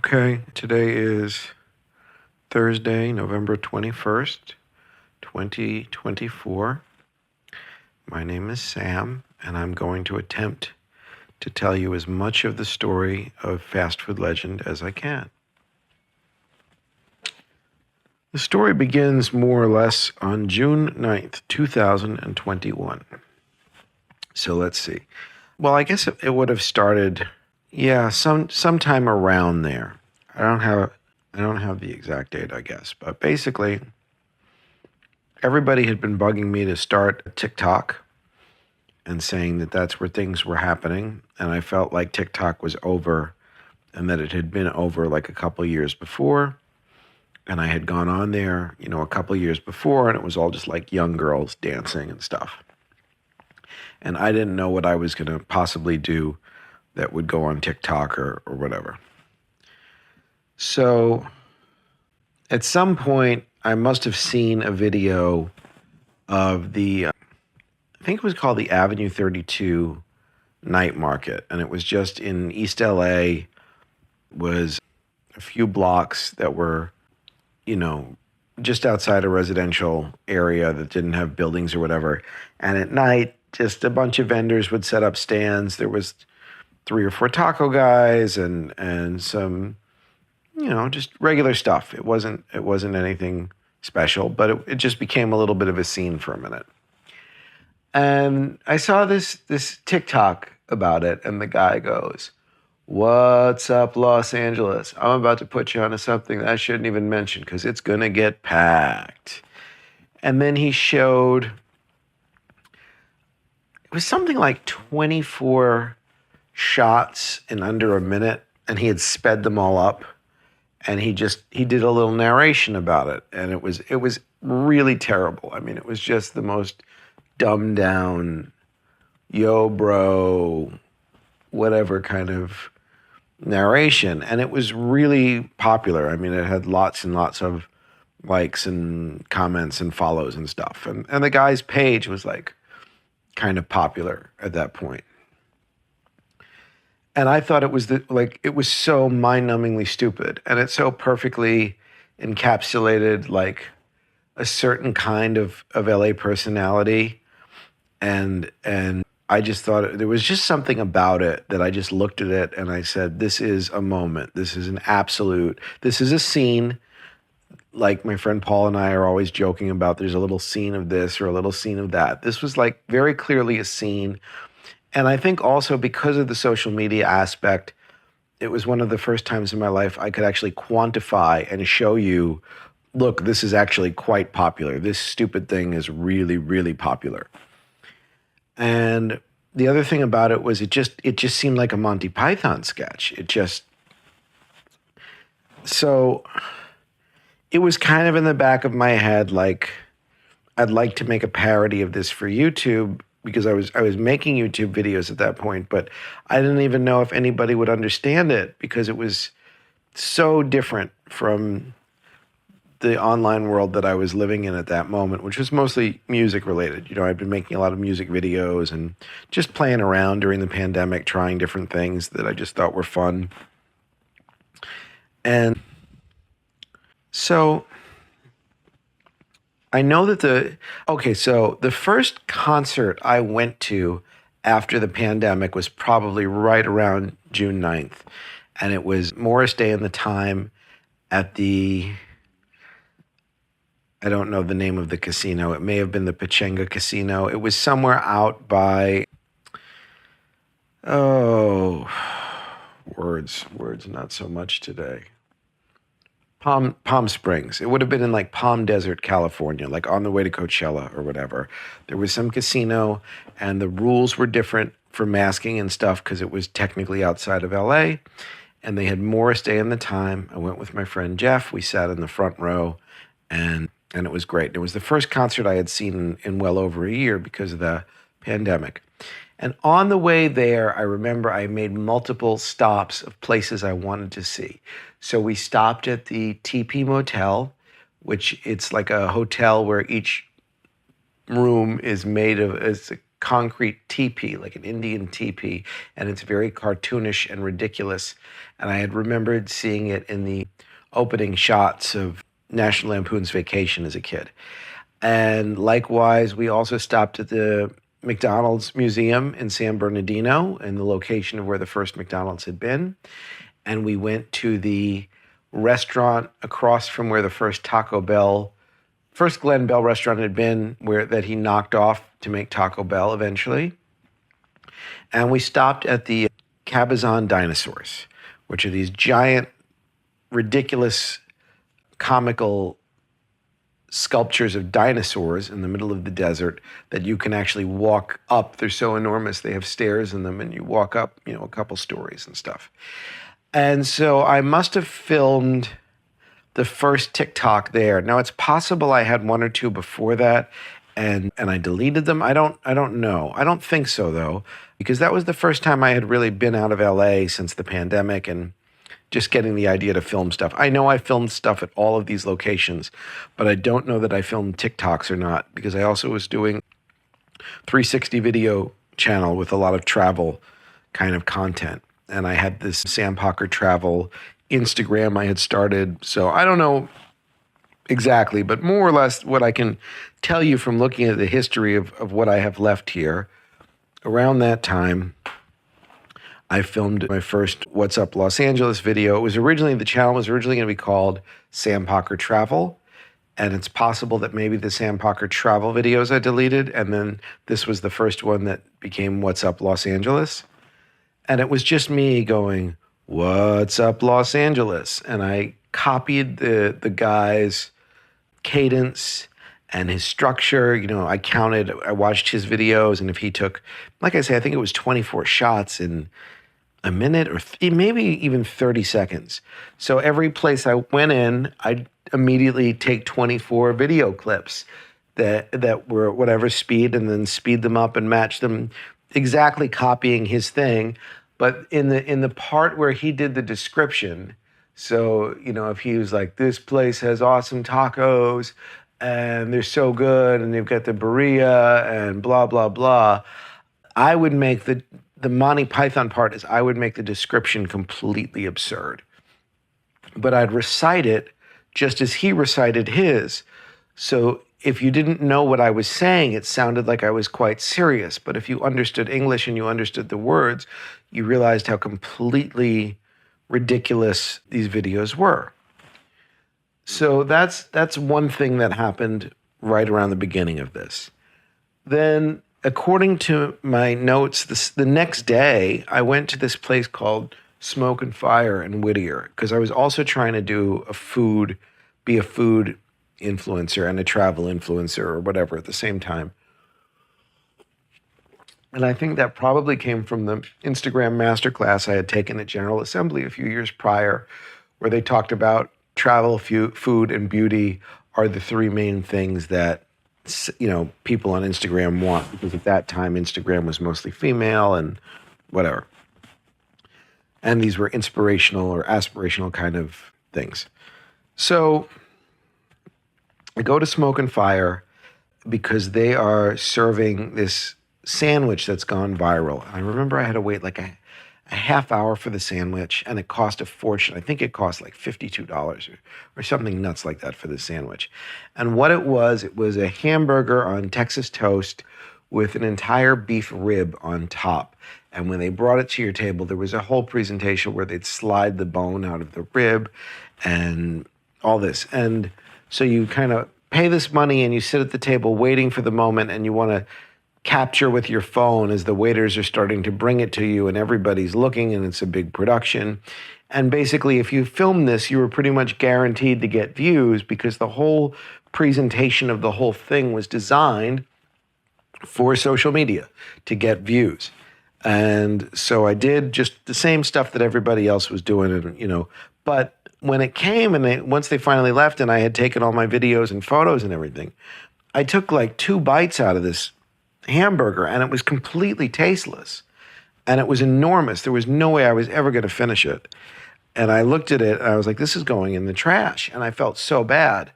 Okay, today is Thursday, November 21st, 2024. My name is Sam, and I'm going to attempt to tell you as much of the story of Fast Food Legend as I can. The story begins more or less on June 9th, 2021. So let's see. Well, I guess it would have started, sometime around there. I don't have the exact date, I guess, but basically, everybody had been bugging me to start a TikTok and saying that that's where things were happening, and I felt like TikTok was over, and that it had been over like a couple years before, and I had gone on there, a couple years before, and it was all just like young girls dancing and stuff, and I didn't know what I was going to possibly do that would go on TikTok or whatever. So at some point, I must have seen a video of I think it was called the Avenue 32 night market. And it was just in East LA, was a few blocks that were, just outside a residential area that didn't have buildings or whatever. And at night, just a bunch of vendors would set up stands. There was 3 or 4 taco guys and some, just regular stuff. It wasn't anything special, but it just became a little bit of a scene for a minute. And I saw this TikTok about it, and the guy goes, "What's up, Los Angeles? I'm about to put you onto something that I shouldn't even mention because it's going to get packed." And then he showed, it was something like 24 shots in under a minute, and he had sped them all up. And he did a little narration about it, and it was really terrible. I mean, it was just the most dumbed down, yo bro, whatever kind of narration, and it was really popular. I mean, it had lots and lots of likes and comments and follows and stuff, and the guy's page was like kind of popular at that point. And I thought it was it was so mind-numbingly stupid, and it so perfectly encapsulated like a certain kind of LA personality, and I just thought there was just something about it that I just looked at it and I said, this is a moment. This is this is a scene. Like my friend Paul and I are always joking about, there's a little scene of this or a little scene of that. This was like very clearly a scene. And I think also because of the social media aspect, it was one of the first times in my life I could actually quantify and show you, look, this is actually quite popular. This stupid thing is really, really popular. And the other thing about it was it just seemed like a Monty Python sketch. So it was kind of in the back of my head, like, I'd like to make a parody of this for YouTube, because I was making YouTube videos at that point, but I didn't even know if anybody would understand it because it was so different from the online world that I was living in at that moment, which was mostly music related. I'd been making a lot of music videos and just playing around during the pandemic, trying different things that I just thought were fun. And so I know that so the first concert I went to after the pandemic was probably right around June 9th. And it was Morris Day and the Time at I don't know the name of the casino. It may have been the Pechanga Casino. It was somewhere out by, words not so much today. Palm Springs. It would have been in like Palm Desert, California, like on the way to Coachella or whatever. There was some casino, and the rules were different for masking and stuff because it was technically outside of LA. And they had Morris Day and the Time. I went with my friend Jeff. We sat in the front row, and it was great. It was the first concert I had seen in well over a year because of the pandemic. And on the way there, I remember I made multiple stops of places I wanted to see. So we stopped at the TP Motel, which it's like a hotel where each room is made of, it's a concrete teepee, like an Indian teepee, and it's very cartoonish and ridiculous. And I had remembered seeing it in the opening shots of National Lampoon's Vacation as a kid. And likewise, we also stopped at the McDonald's Museum in San Bernardino, in the location of where the first McDonald's had been. And we went to the restaurant across from where the first Glen Bell restaurant had been, that he knocked off to make Taco Bell eventually. And we stopped at the Cabazon dinosaurs, which are these giant, ridiculous, comical sculptures of dinosaurs in the middle of the desert that you can actually walk up. They're so enormous, they have stairs in them, and you walk up, a couple stories and stuff. And so I must have filmed the first TikTok there. Now, it's possible I had one or two before that and I deleted them. I don't know. I don't think so, though, because that was the first time I had really been out of LA since the pandemic and just getting the idea to film stuff. I know I filmed stuff at all of these locations, but I don't know that I filmed TikToks or not, because I also was doing 360 video channel with a lot of travel kind of content. And I had this Sam Pocker travel Instagram I had started. So I don't know exactly, but more or less what I can tell you from looking at the history of what I have left here. Around that time, I filmed my first What's Up Los Angeles video. The channel was originally going to be called Sam Pocker Travel. And it's possible that maybe the Sam Pocker travel videos I deleted, and then this was the first one that became What's Up Los Angeles. And it was just me going, "What's up, Los Angeles?" And I copied the guy's cadence and his structure. I watched his videos, and if he took, like I say, I think it was 24 shots in a minute or maybe even 30 seconds. So every place I went in, I'd immediately take 24 video clips that were whatever speed, and then speed them up and match them, exactly copying his thing. But in the part where he did the description, so, if he was like, "This place has awesome tacos and they're so good and they've got the birria and blah, blah, blah," I would make the Monty Python part is I would make the description completely absurd. But I'd recite it just as he recited his. So if you didn't know what I was saying, it sounded like I was quite serious. But if you understood English and you understood the words, you realized how completely ridiculous these videos were. So that's one thing that happened right around the beginning of this. Then, according to my notes, the next day, I went to this place called Smoke and Fire in Whittier, because I was also trying to be a food influencer and a travel influencer or whatever at the same time. And I think that probably came from the Instagram masterclass I had taken at General Assembly a few years prior, where they talked about travel, food, and beauty are the three main things that people on Instagram want, because at that time Instagram was mostly female and whatever. And these were inspirational or aspirational kind of things. So I go to Smoke and Fire because they are serving this sandwich that's gone viral. I remember I had to wait like a half hour for the sandwich, and it cost a fortune. I think it cost like $52 or something nuts like that for the sandwich. And what it was a hamburger on Texas toast with an entire beef rib on top. And when they brought it to your table, there was a whole presentation where they'd slide the bone out of the rib and all this. And so you kind of pay this money and you sit at the table waiting for the moment, and you want to capture with your phone as the waiters are starting to bring it to you and everybody's looking, and it's a big production. And basically, if you film this, you were pretty much guaranteed to get views, because the whole presentation of the whole thing was designed for social media to get views. And so I did just the same stuff that everybody else was doing, and but when it came and once they finally left and I had taken all my videos and photos and everything, I took like 2 bites out of this hamburger, and it was completely tasteless, and it was enormous. There was no way I was ever going to finish it. And I looked at it and I was like, this is going in the trash. And I felt so bad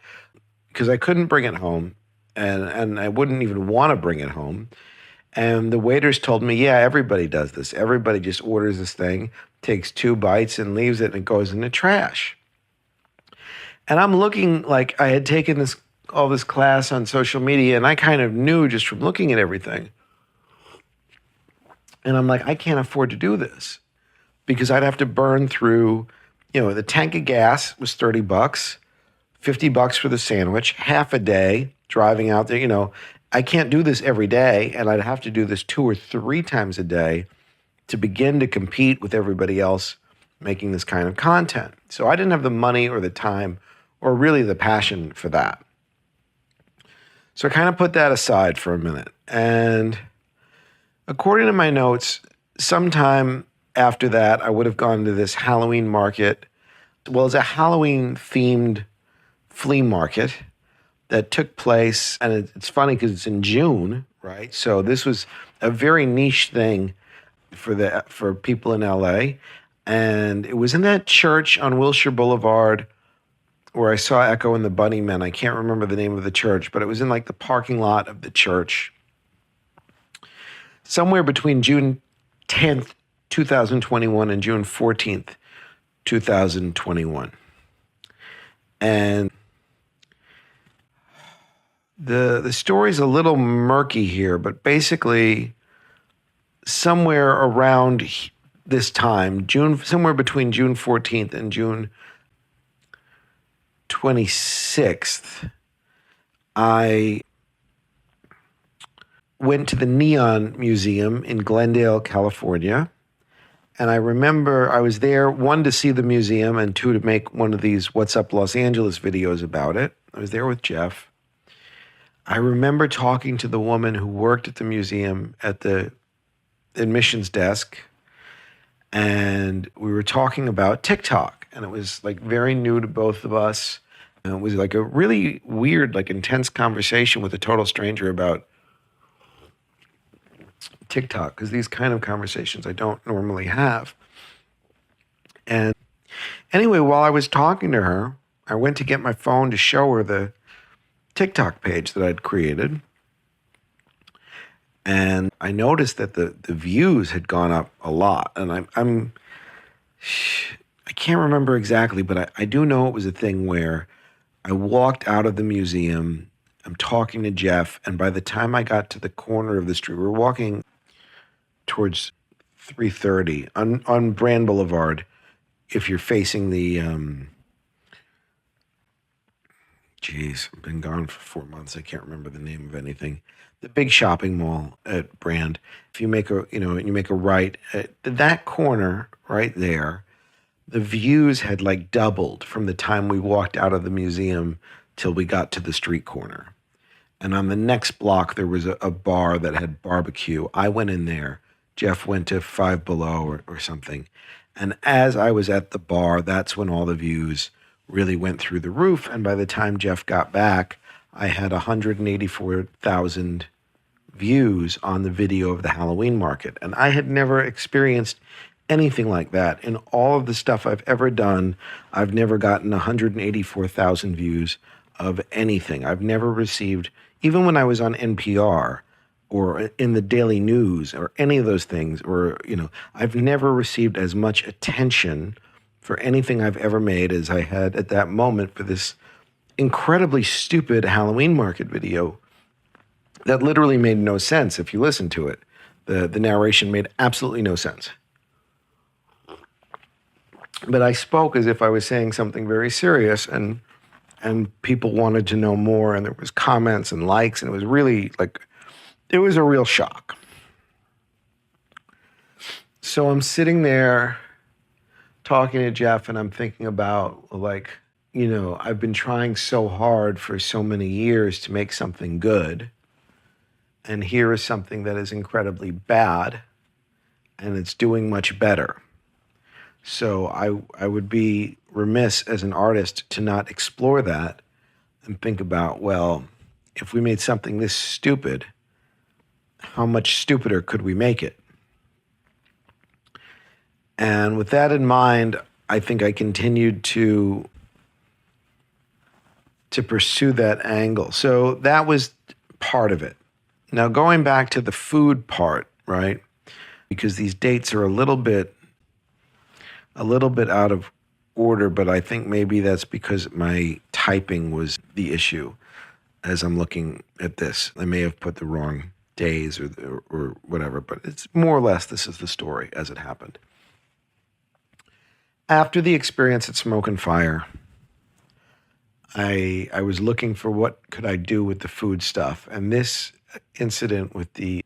because I couldn't bring it home, and I wouldn't even want to bring it home. And the waiters told me, yeah, everybody does this. Everybody just orders this thing, takes 2 bites and leaves it, and it goes in the trash. And I'm looking like I had taken all this class on social media, and I kind of knew just from looking at everything. And I'm like, I can't afford to do this because I'd have to burn through, the tank of gas was $30, $50 for the sandwich, half a day driving out there. I can't do this every day, and I'd have to do this 2 or 3 times a day to begin to compete with everybody else making this kind of content. So I didn't have the money or the time or really the passion for that. So I kind of put that aside for a minute. And according to my notes, sometime after that, I would have gone to this Halloween market. Well, it's a Halloween-themed flea market that took place, and it's funny because it's in June, right? So this was a very niche thing for people in LA, and it was in that church on Wilshire Boulevard where I saw Echo and the Bunnymen. I can't remember the name of the church, but it was in like the parking lot of the church, somewhere between June 10th, 2021 and June 14th, 2021. And the story's a little murky here, but basically somewhere around this time, somewhere between June 14th and June 26th, I went to the Neon Museum in Glendale, California. And I remember I was there, 1, to see the museum, and 2, to make one of these What's Up Los Angeles videos about it. I was there with Jeff. I remember talking to the woman who worked at the museum at the admissions desk, and we were talking about TikTok, and it was like very new to both of us. And it was like a really weird, like intense conversation with a total stranger about TikTok, because these kind of conversations I don't normally have. And anyway, while I was talking to her, I went to get my phone to show her the TikTok page that I'd created. And I noticed that the views had gone up a lot. And I can't remember exactly, but I do know it was a thing where I walked out of the museum, I'm talking to Jeff, and by the time I got to the corner of the street, we were walking towards 330 on Brand Boulevard. If you're facing the, I've been gone for 4 months. I can't remember the name of anything. The big shopping mall at Brand. If you make a right at that corner right there, the views had like doubled from the time we walked out of the museum till we got to the street corner. And on the next block, there was a bar that had barbecue. I went in there. Jeff went to Five Below or something. And as I was at the bar, that's when all the views really went through the roof. And by the time Jeff got back, I had 184,000 views on the video of the Halloween market. And I had never experienced anything like that. In all of the stuff I've ever done, I've never gotten 184,000 views of anything. I've never received, even when I was on NPR or in the Daily News or any of those things, or, I've never received as much attention for anything I've ever made as I had at that moment for this incredibly stupid Halloween market video that literally made no sense if you listen to it. The narration made absolutely no sense. But I spoke as if I was saying something very serious, and people wanted to know more, and there was comments and likes, and it was really it was a real shock. So I'm sitting there talking to Jeff, and I'm thinking about, I've been trying so hard for so many years to make something good, and here is something that is incredibly bad, and it's doing much better. So I would be remiss as an artist to not explore that and think about, well, if we made something this stupid, how much stupider could we make it? And with that in mind, I think I continued to pursue that angle. So that was part of it. Now, going back to the food part, right? Because these dates are a little bit out of order, but I think maybe that's because my typing was the issue as I'm looking at this. I may have put the wrong days or whatever, but it's more or less this is the story as it happened. After the experience at Smoke and Fire, I was looking for what could I do with the food stuff, and this incident with the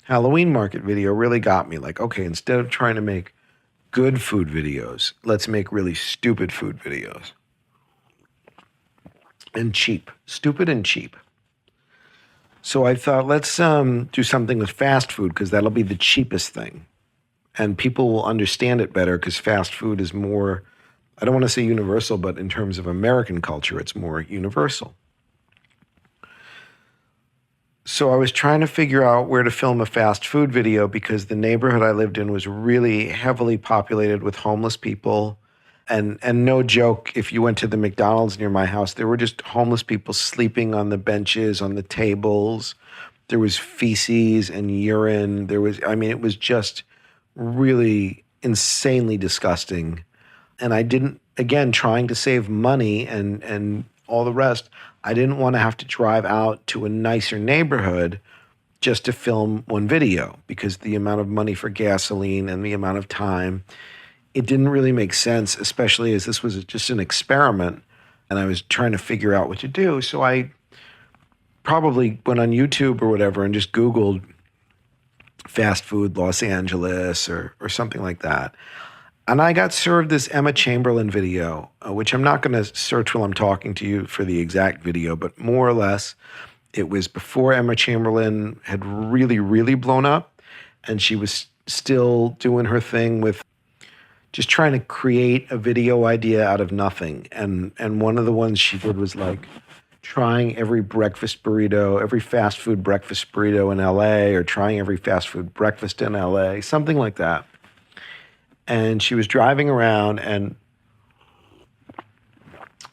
Halloween market video really got me. Like, okay, instead of trying to make good food videos, let's make really stupid food videos. And cheap. Stupid and cheap. So I thought, let's do something with fast food because that'll be the cheapest thing. And people will understand it better because fast food is more, I don't want to say universal, but in terms of American culture, it's more universal. So I was trying to figure out where to film a fast food video because the neighborhood I lived in was really heavily populated with homeless people. And no joke, if you went to the McDonald's near my house, there were just homeless people sleeping on the benches, on the tables. There was feces and urine. It was just really insanely disgusting. And I didn't, again, trying to save money and all the rest, I didn't want to have to drive out to a nicer neighborhood just to film one video because the amount of money for gasoline and the amount of time, it didn't really make sense, especially as this was just an experiment and I was trying to figure out what to do. So I probably went on YouTube or whatever and just Googled fast food Los Angeles or something like that. And I got served this Emma Chamberlain video, which I'm not going to search while I'm talking to you for the exact video, but more or less it was before Emma Chamberlain had really, really blown up. And she was still doing her thing with just trying to create a video idea out of nothing. And one of the ones she did was like trying every breakfast burrito, every fast food breakfast burrito in LA, or trying every fast food breakfast in LA, something like that. And she was driving around, and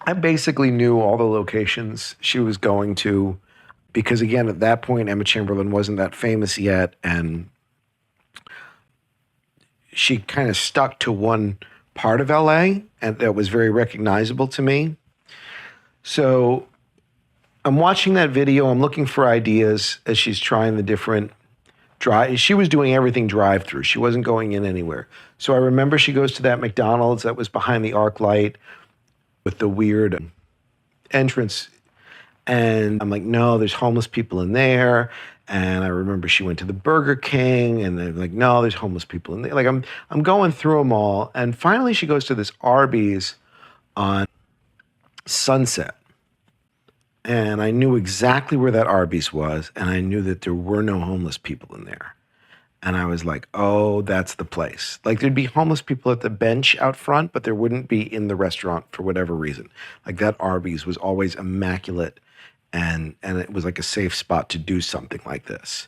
I basically knew all the locations she was going to because, again, at that point, Emma Chamberlain wasn't that famous yet, and she kind of stuck to one part of LA, and that was very recognizable to me. So I'm watching that video. I'm looking for ideas as she's trying the different drive. She was doing everything drive-through. She wasn't going in anywhere. So I remember she goes to that McDonald's that was behind the arc light with the weird entrance. And I'm like, no, there's homeless people in there. And I remember she went to the Burger King and they're like, no, there's homeless people in there. Like I'm going through them all. And finally she goes to this Arby's on Sunset. And I knew exactly where that Arby's was, and I knew that there were no homeless people in there. And I was like, oh, that's the place. Like there'd be homeless people at the bench out front, but there wouldn't be in the restaurant for whatever reason. Like that Arby's was always immaculate, and it was like a safe spot to do something like this.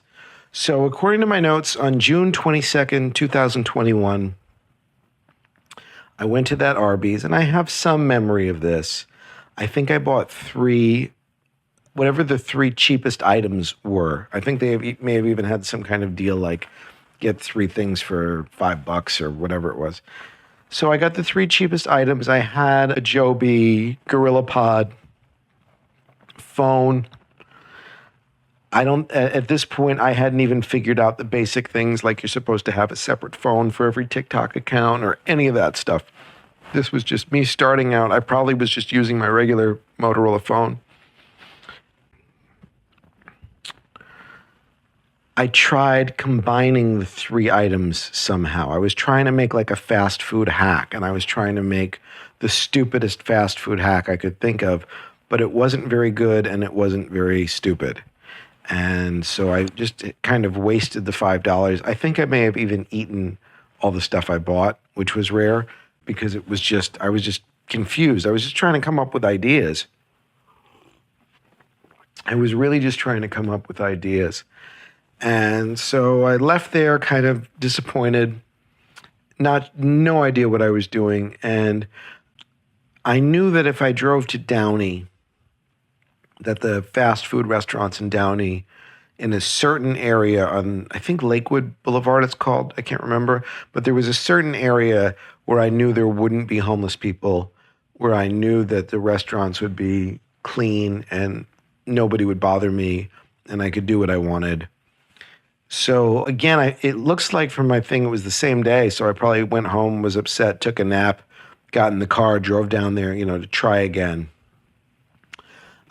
So according to my notes, on June 22nd, 2021, I went to that Arby's, and I have some memory of this. I think I bought whatever the three cheapest items were. I think they may have even had some kind of deal like get 3 things for $5 or whatever it was. So I got the 3 cheapest items. I had a Joby GorillaPod phone. At this point, I hadn't even figured out the basic things like you're supposed to have a separate phone for every TikTok account or any of that stuff. This was just me starting out. I probably was just using my regular Motorola phone. I tried combining the 3 items somehow. I was trying to make like a fast food hack, and I was trying to make the stupidest fast food hack I could think of, but it wasn't very good and it wasn't very stupid. And so I just kind of wasted the $5. I think I may have even eaten all the stuff I bought, which was rare because I was just confused. I was just trying to come up with ideas. I was really just trying to come up with ideas. And so I left there kind of disappointed, no idea what I was doing. And I knew that if I drove to Downey, that the fast food restaurants in Downey in a certain area on, I think Lakewood Boulevard it's called. I can't remember. But there was a certain area where I knew there wouldn't be homeless people, where I knew that the restaurants would be clean and nobody would bother me and I could do what I wanted. So again, it looks like from my thing, it was the same day. So I probably went home, was upset, took a nap, got in the car, drove down there, to try again.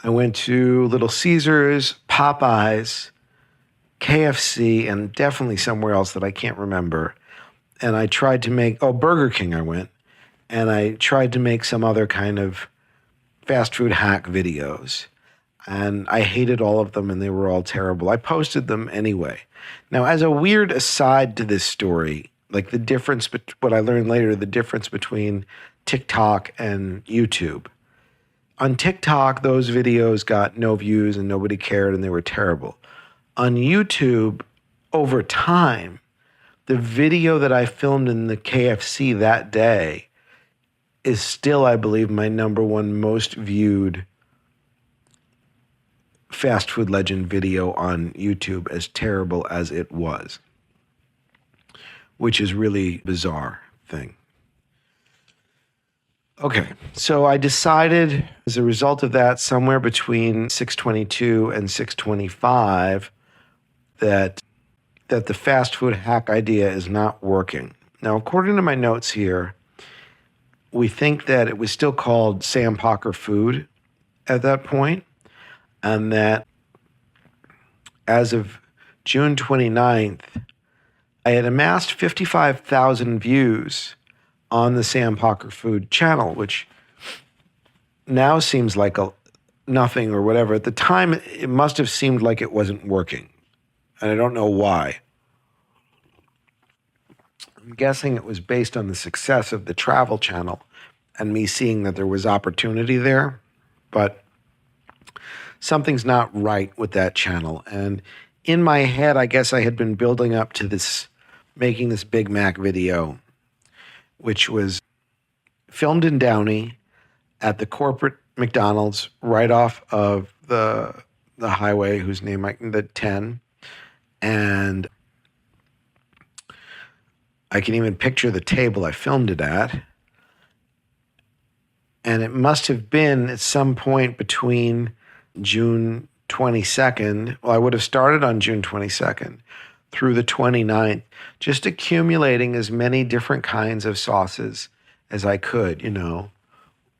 I went to Little Caesars, Popeyes, KFC, and definitely somewhere else that I can't remember. And I tried to make, Burger King I went. And I tried to make some other kind of fast food hack videos. And I hated all of them and they were all terrible. I posted them anyway. Now, as a weird aside to this story, like the difference, what I learned later, the difference between TikTok and YouTube. On TikTok, those videos got no views and nobody cared and they were terrible. On YouTube, over time, the video that I filmed in the KFC that day is still, I believe, my number one most viewed fast food legend video on YouTube, as terrible as it was, which is really bizarre thing. Okay, so I decided as a result of that, somewhere between 622 and 625, that the fast food hack idea is not working. Now, according to my notes here, we think that it was still called Sam Pocker Food at that point, and that as of June 29th, I had amassed 55,000 views on the Sam Pocker Food channel, which now seems like nothing or whatever. At the time, it must have seemed like it wasn't working, and I don't know why. I'm guessing it was based on the success of the travel channel and me seeing that there was opportunity there, but something's not right with that channel. And in my head, I guess I had been building up to this, making this Big Mac video, which was filmed in Downey at the corporate McDonald's right off of the highway, whose name the 10. And I can even picture the table I filmed it at. And it must have been at some point between June 22nd. Well, I would have started on June 22nd through the 29th, just accumulating as many different kinds of sauces as I could,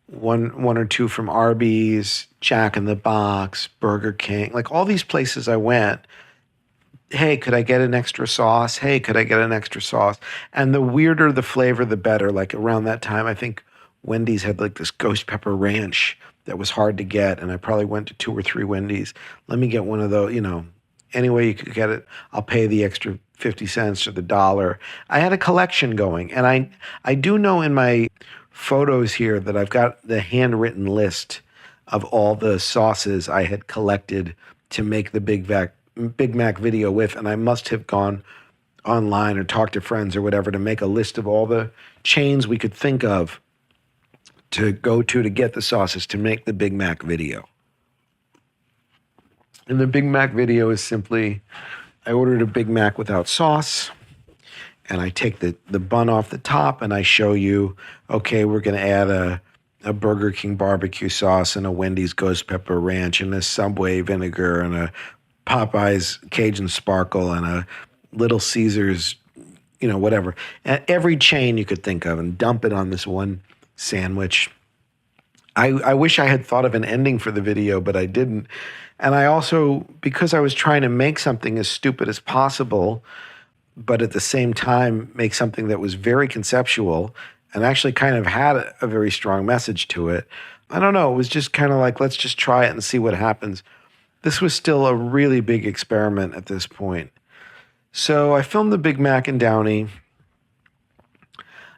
one or two from Arby's, Jack in the Box, Burger King, like all these places I went. Hey, could I get an extra sauce? Hey, could I get an extra sauce? And the weirder the flavor, the better. Like around that time, I think Wendy's had like this ghost pepper ranch that was hard to get. And I probably went to 2 or 3 Wendy's. Let me get one of those, any way you could get it, I'll pay the extra 50 cents or the $1. I had a collection going. And I do know in my photos here that I've got the handwritten list of all the sauces I had collected to make the Big Mac video with. And I must have gone online or talked to friends or whatever to make a list of all the chains we could think of to go to get the sauces to make the Big Mac video. And the Big Mac video is simply, I ordered a Big Mac without sauce, and I take the bun off the top, and I show you, okay, we're going to add a Burger King barbecue sauce and a Wendy's ghost pepper ranch and a Subway vinegar and a Popeyes Cajun sparkle and a Little Caesars, whatever. And every chain you could think of, and dump it on this one sandwich. I wish I had thought of an ending for the video, but I didn't. And I also, because I was trying to make something as stupid as possible, but at the same time make something that was very conceptual and actually kind of had a very strong message to it. I don't know. It was just kind of like, let's just try it and see what happens. This was still a really big experiment at this point. So I filmed the Big Mac in Downey.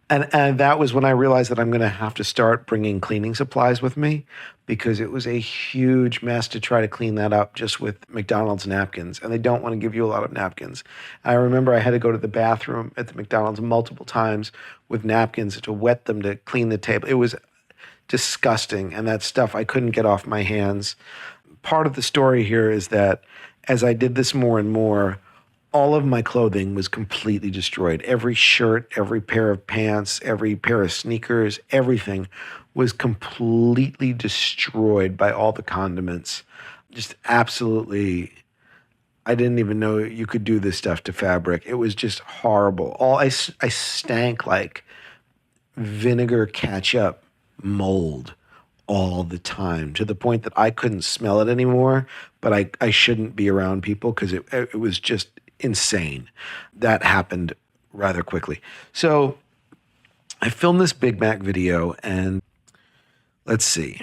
And that was when I realized that I'm going to have to start bringing cleaning supplies with me, because it was a huge mess to try to clean that up just with McDonald's napkins. And they don't want to give you a lot of napkins. I remember I had to go to the bathroom at the McDonald's multiple times with napkins to wet them to clean the table. It was disgusting. And that stuff I couldn't get off my hands. Part of the story here is that as I did this more and more, all of my clothing was completely destroyed. Every shirt, every pair of pants, every pair of sneakers, everything was completely destroyed by all the condiments. Just absolutely, I didn't even know you could do this stuff to fabric. It was just horrible. I stank like vinegar ketchup mold all the time, to the point that I couldn't smell it anymore, but I shouldn't be around people because it was just insane. That happened rather quickly. So I filmed this Big Mac video, and let's see.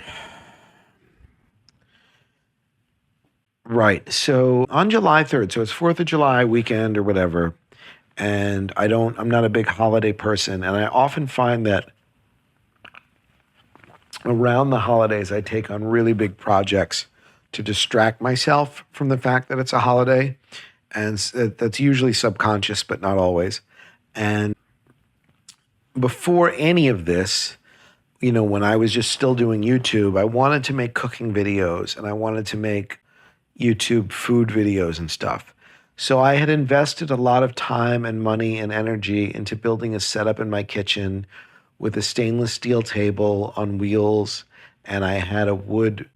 Right. So on July 3rd, so it's 4th of July weekend or whatever, and I'm not a big holiday person, and I often find that around the holidays, I take on really big projects to distract myself from the fact that it's a holiday. And that's usually subconscious, but not always. And before any of this, when I was just still doing YouTube, I wanted to make cooking videos and I wanted to make YouTube food videos and stuff. So I had invested a lot of time and money and energy into building a setup in my kitchen with a stainless steel table on wheels, and I had a wood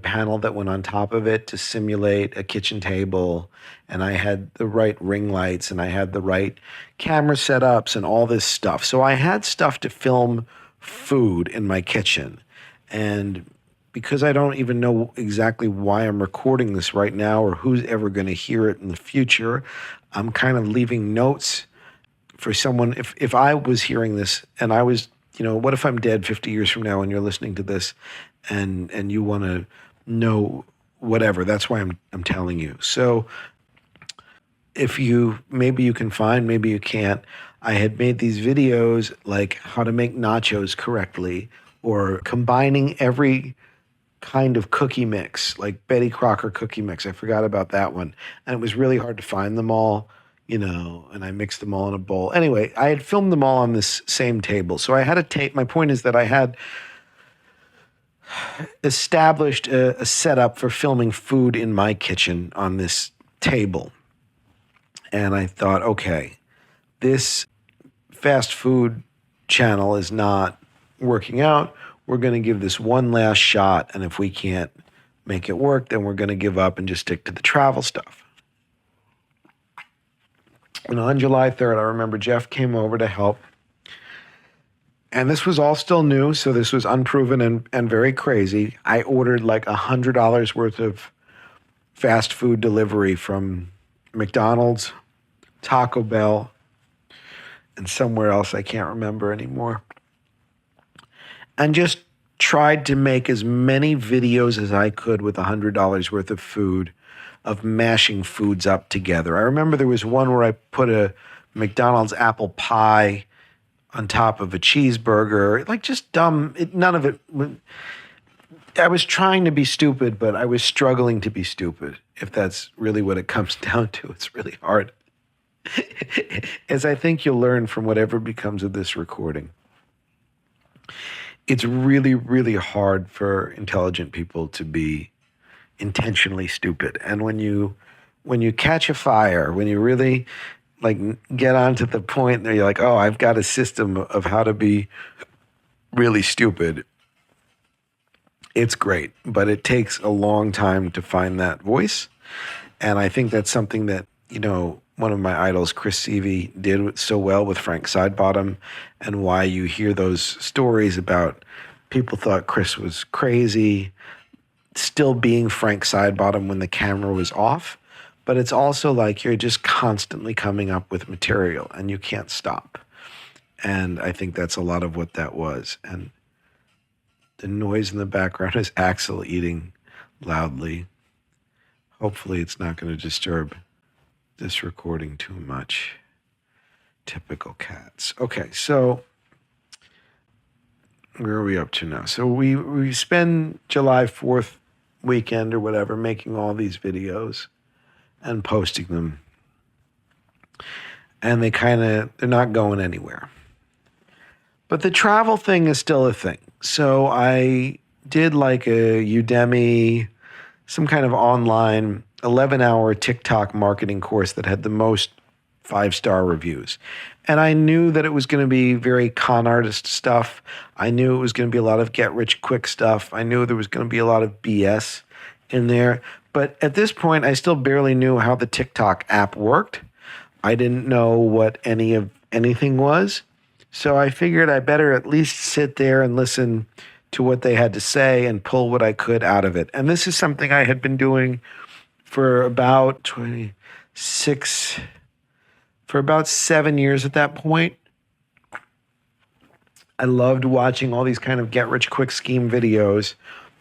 panel that went on top of it to simulate a kitchen table, and I had the right ring lights, and I had the right camera setups and all this stuff. So I had stuff to film food in my kitchen. And because I don't even know exactly why I'm recording this right now or who's ever going to hear it in the future, I'm kind of leaving notes for someone. If I was hearing this and I was, what if I'm dead 50 years from now and you're listening to this and you want to know whatever, that's why I'm telling you. So maybe you can find, maybe you can't, I had made these videos like how to make nachos correctly, or combining every kind of cookie mix, like Betty Crocker cookie mix. I forgot about that one. And it was really hard to find them all, and I mixed them all in a bowl. Anyway, I had filmed them all on this same table. So I had a tape. My point is that I had established a setup for filming food in my kitchen on this table. And I thought, okay, this fast food channel is not working out. We're going to give this one last shot. And if we can't make it work, then we're going to give up and just stick to the travel stuff. And on July 3rd, I remember Jeff came over to help. And this was all still new, so this was unproven and very crazy. I ordered like $100 worth of fast food delivery from McDonald's, Taco Bell, and somewhere else I can't remember anymore. And just tried to make as many videos as I could with $100 worth of food, of mashing foods up together. I remember there was one where I put a McDonald's apple pie on top of a cheeseburger, like just dumb. None of it. I was trying to be stupid, but I was struggling to be stupid, if that's really what it comes down to. It's really hard. As I think you'll learn from whatever becomes of this recording. It's really, really hard for intelligent people to be intentionally stupid. And when you catch a fire, when you really like get onto the point that you're like, oh, I've got a system of how to be really stupid, it's great. But it takes a long time to find that voice. And I think that's something that, one of my idols, Chris Seavey, did so well with Frank Sidebottom, and why you hear those stories about people thought Chris was crazy, still being Frank Sidebottom when the camera was off. But it's also like you're just constantly coming up with material and you can't stop. And I think that's a lot of what that was. And the noise in the background is Axel eating loudly. Hopefully it's not going to disturb this recording too much. Typical cats. Okay, so where are we up to now? So we spend July 4th weekend or whatever making all these videos and posting them. And they're not going anywhere. But the travel thing is still a thing. So I did like a Udemy, some kind of online 11-hour TikTok marketing course that had the most 5-star reviews. And I knew that it was going to be very con artist stuff. I knew it was going to be a lot of get rich quick stuff. I knew there was going to be a lot of BS in there. But at this point, I still barely knew how the TikTok app worked. I didn't know what anything was. So I figured I better at least sit there and listen to what they had to say and pull what I could out of it. And this is something I had been doing for about 7 years at that point. I loved watching all these kind of get-rich-quick scheme videos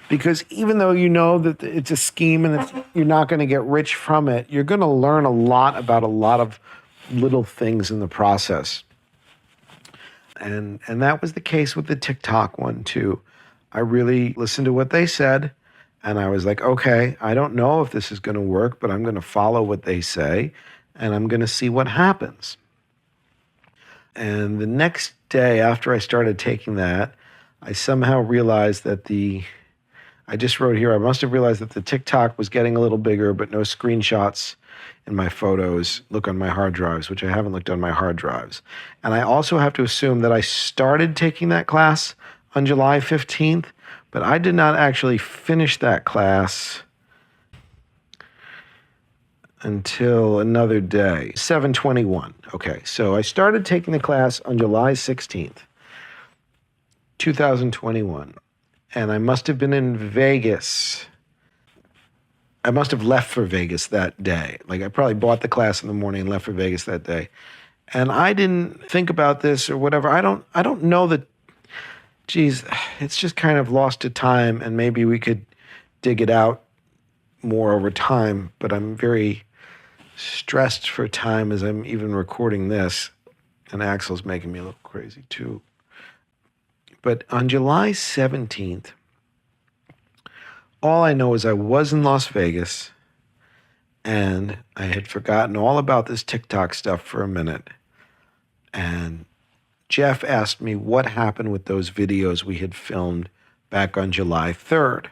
because even though you know that it's a scheme and you're not going to get rich from it, you're going to learn a lot about a lot of little things in the process. And that was the case with the TikTok one too. I really listened to what they said, and I was like, okay, I don't know if this is going to work, but I'm going to follow what they say, and I'm going to see what happens. And the next day after I started taking that, I somehow realized that I just wrote here, I must have realized that the TikTok was getting a little bigger, but no screenshots in my photos look on my hard drives, which I haven't looked on my hard drives. And I also have to assume that I started taking that class on July 15th, but I did not actually finish that class until another day, 7/21. Okay, so I started taking the class on July 16th, 2021, and I must have been in Vegas. I must have left for Vegas that day. Like I probably bought the class in the morning and left for Vegas that day. And I didn't think about this or whatever. I don't know that, geez, it's just kind of lost to time and maybe we could dig it out more over time, but I'm very stressed for time as I'm even recording this. And Axel's making me look crazy too. But on July 17th, all I know is I was in Las Vegas and I had forgotten all about this TikTok stuff for a minute. And Jeff asked me what happened with those videos we had filmed back on July 3rd.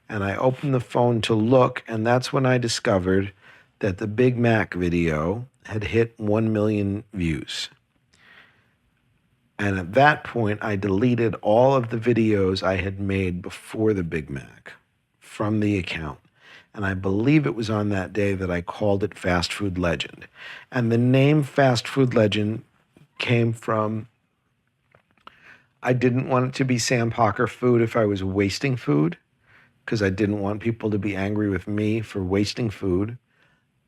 And I opened the phone to look, and that's when I discovered that the Big Mac video had hit 1 million views. And at that point, I deleted all of the videos I had made before the Big Mac from the account. And I believe it was on that day that I called it Fast Food Legend. And the name Fast Food Legend came from, I didn't want it to be Sam Parker food if I was wasting food, because I didn't want people to be angry with me for wasting food.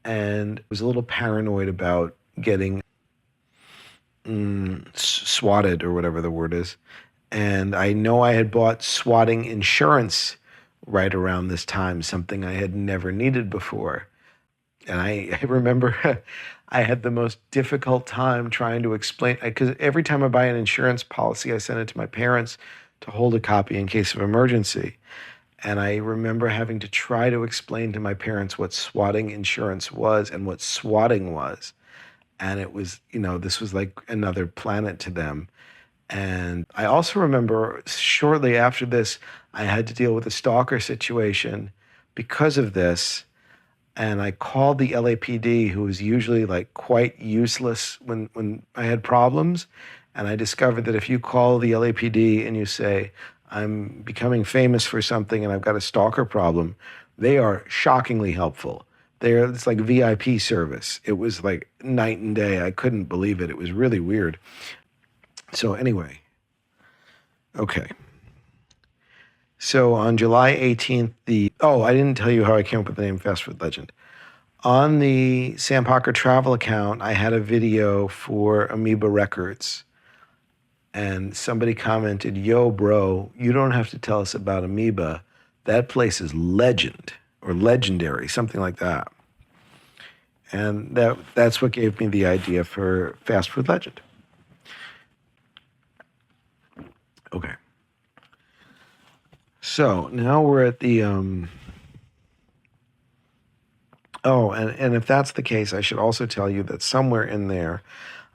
And I was a little paranoid about getting swatted or whatever the word is. And I know I had bought swatting insurance right around this time, something I had never needed before. And I remember I had the most difficult time trying to explain, because every time I buy an insurance policy, I send it to my parents to hold a copy in case of emergency. And I remember having to try to explain to my parents what swatting insurance was and what swatting was. And it was, this was like another planet to them. And I also remember shortly after this, I had to deal with a stalker situation because of this. And I called the LAPD, who was usually like quite useless when I had problems. And I discovered that if you call the LAPD and you say, I'm becoming famous for something and I've got a stalker problem, they are shockingly helpful. It's like VIP service. It was like night and day. I couldn't believe it. It was really weird. So anyway, okay. So on July 18th, I didn't tell you how I came up with the name Fast Food Legend. On the Sam Parker travel account, I had a video for Amoeba Records. And somebody commented, yo, bro, you don't have to tell us about Amoeba. That place is legend or legendary, something like that. And that's what gave me the idea for Fast Food Legend. Okay. So now we're at the, and if that's the case, I should also tell you that somewhere in there,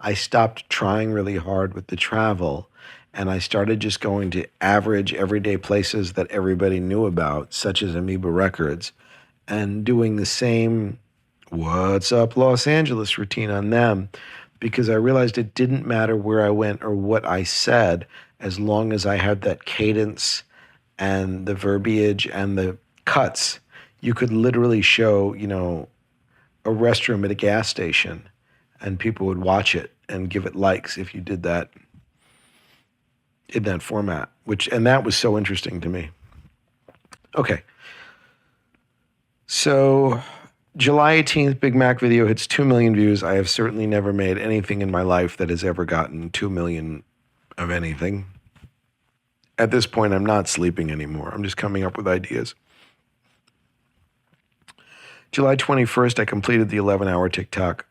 I stopped trying really hard with the travel and I started just going to average everyday places that everybody knew about, such as Amoeba Records. and doing the same "What's up, Los Angeles" routine on them, because I realized it didn't matter where I went or what I said, as long as I had that cadence and the verbiage and the cuts. You could literally show, a restroom at a gas station, and people would watch it and give it likes if you did that in that format, and that was so interesting to me. Okay. So July 18th, Big Mac video hits 2 million views. I have certainly never made anything in my life that has ever gotten 2 million of anything. At this point, I'm not sleeping anymore. I'm just coming up with ideas. July 21st, I completed the 11-hour TikTok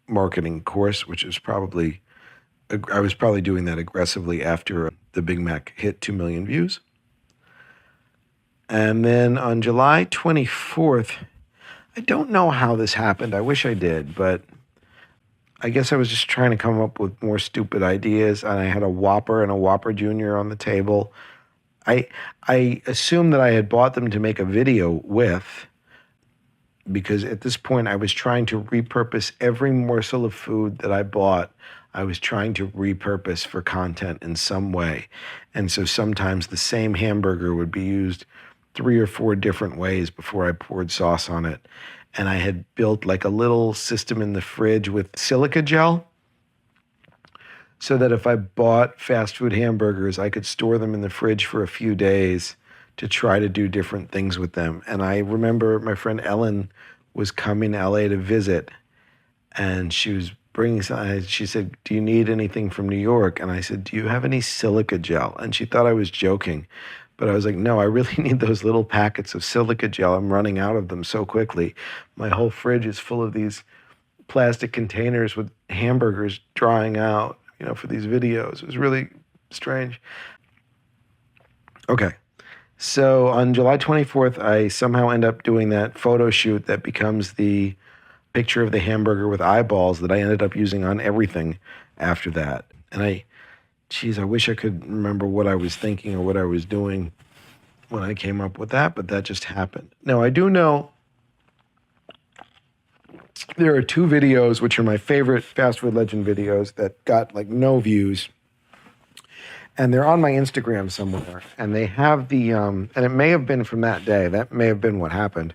marketing course, which is I was probably doing that aggressively after the Big Mac hit 2 million views. And then on July 24th, I don't know how this happened. I wish I did, but I guess I was just trying to come up with more stupid ideas, and I had a Whopper and a Whopper Jr. on the table. I assumed that I had bought them to make a video with, because at this point I was trying to repurpose every morsel of food that I bought. I was trying to repurpose for content in some way. And so sometimes the same hamburger would be used 3 or 4 different ways before I poured sauce on it. And I had built like a little system in the fridge with silica gel, so that if I bought fast food hamburgers, I could store them in the fridge for a few days to try to do different things with them. And I remember my friend Ellen was coming to LA to visit, and she was bringing something. She said, "Do you need anything from New York?" And I said, "Do you have any silica gel?" And she thought I was joking. But I was like, no, I really need those little packets of silica gel. I'm running out of them so quickly. My whole fridge is full of these plastic containers with hamburgers drying out, for these videos. It was really strange. Okay. So on July 24th, I somehow end up doing that photo shoot that becomes the picture of the hamburger with eyeballs that I ended up using on everything after that. And I wish I could remember what I was thinking or what I was doing when I came up with that, but that just happened. Now, I do know there are 2 videos which are my favorite Fast Food Legend videos that got like no views. And they're on my Instagram somewhere. And they have and it may have been from that day. That may have been what happened.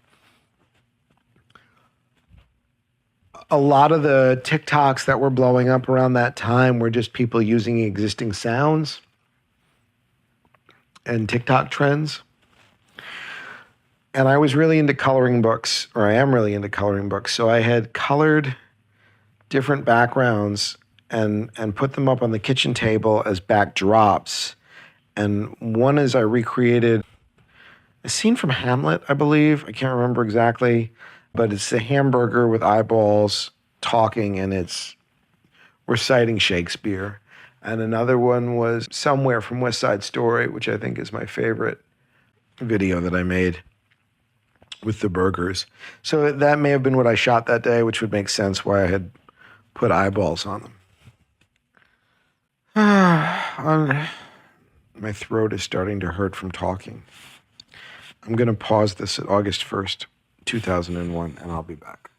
A lot of the TikToks that were blowing up around that time were just people using existing sounds and TikTok trends. And I was really into coloring books, or I am really into coloring books. So I had colored different backgrounds and put them up on the kitchen table as backdrops. And one is I recreated a scene from Hamlet, I believe. I can't remember exactly. But it's a hamburger with eyeballs talking, and it's reciting Shakespeare. And another one was Somewhere from West Side Story, which I think is my favorite video that I made with the burgers. So that may have been what I shot that day, which would make sense why I had put eyeballs on them. My throat is starting to hurt from talking. I'm going to pause this at August 1st, 2001, and I'll be back.